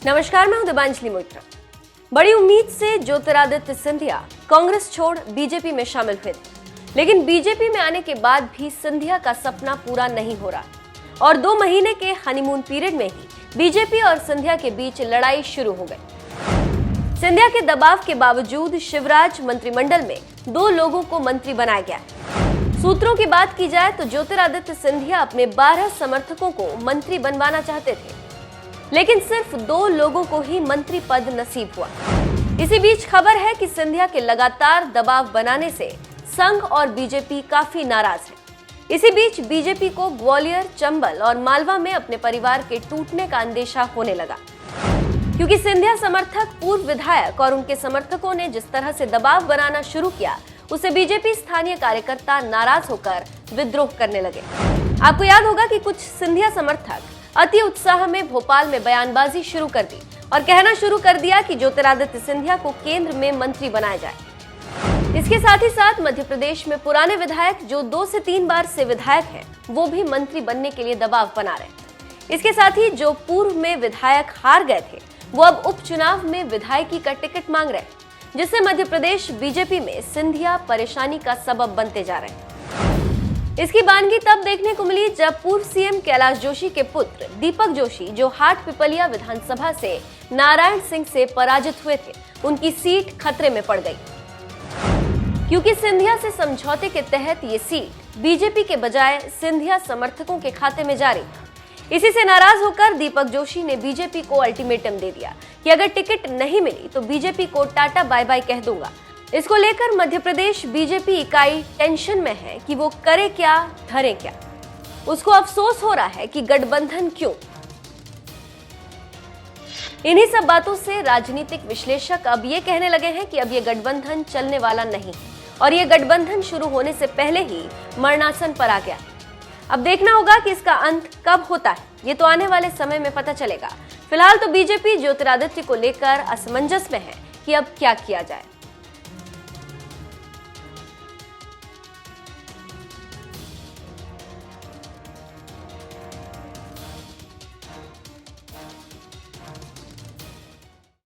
नमस्कार, मैं हूं दिबांजलि मोइत्रा। बड़ी उम्मीद से ज्योतिरादित्य सिंधिया कांग्रेस छोड़ बीजेपी में शामिल हुए थे, लेकिन बीजेपी में आने के बाद भी सिंधिया का सपना पूरा नहीं हो रहा और 2 महीने के हनीमून पीरियड में ही बीजेपी और सिंधिया के बीच लड़ाई शुरू हो गई। सिंधिया के दबाव के बावजूद शिवराज मंत्रिमंडल में 2 लोगों को मंत्री बनाया गया। सूत्रों की बात की जाए तो ज्योतिरादित्य सिंधिया अपने 12 समर्थकों को मंत्री बनवाना चाहते थे, लेकिन सिर्फ 2 लोगों को ही मंत्री पद नसीब हुआ। इसी बीच खबर है कि सिंधिया के लगातार दबाव बनाने से संघ और बीजेपी काफी नाराज है। इसी बीच बीजेपी को ग्वालियर, चंबल और मालवा में अपने परिवार के टूटने का अंदेशा होने लगा, क्योंकि सिंधिया समर्थक पूर्व विधायक और उनके समर्थकों ने जिस तरह से दबाव बनाना शुरू किया, उससे बीजेपी स्थानीय कार्यकर्ता नाराज होकर विद्रोह करने लगे। आपको याद होगा कि कुछ सिंधिया समर्थक अति उत्साह में भोपाल में बयानबाजी शुरू कर दी और कहना शुरू कर दिया कि ज्योतिरादित्य सिंधिया को केंद्र में मंत्री बनाया जाए। इसके साथ ही साथ मध्य प्रदेश में पुराने विधायक जो 2 से 3 बार से विधायक हैं, वो भी मंत्री बनने के लिए दबाव बना रहे हैं। इसके साथ ही जो पूर्व में विधायक हार गए थे, वो अब उपचुनाव में विधायकी का टिकट मांग रहे हैं, जिससे मध्य प्रदेश बीजेपी में सिंधिया परेशानी का सबब बनते जा रहे हैं। इसकी बानगी तब देखने को मिली जब पूर्व सीएम कैलाश जोशी के पुत्र दीपक जोशी, जो हाट पिपलिया विधानसभा से नारायण सिंह से पराजित हुए थे, उनकी सीट खतरे में पड़ गई, क्योंकि सिंधिया से समझौते के तहत ये सीट बीजेपी के बजाय सिंधिया समर्थकों के खाते में जा रही थी। इसी से नाराज होकर दीपक जोशी ने बीजेपी को अल्टीमेटम दे दिया कि अगर टिकट नहीं मिली तो बीजेपी को टाटा बाय बाय कह दूंगा। इसको लेकर मध्य प्रदेश बीजेपी इकाई टेंशन में है कि वो करे क्या, धरे क्या। उसको अफसोस हो रहा है कि गठबंधन क्यों। इन्हीं सब बातों से राजनीतिक विश्लेषक अब ये कहने लगे हैं कि अब ये गठबंधन चलने वाला नहीं और ये गठबंधन शुरू होने से पहले ही मरणासन पर आ गया। अब देखना होगा कि इसका अंत कब होता है, ये तो आने वाले समय में पता चलेगा। फिलहाल तो बीजेपी ज्योतिरादित्य को लेकर असमंजस में है कि अब क्या किया जाए।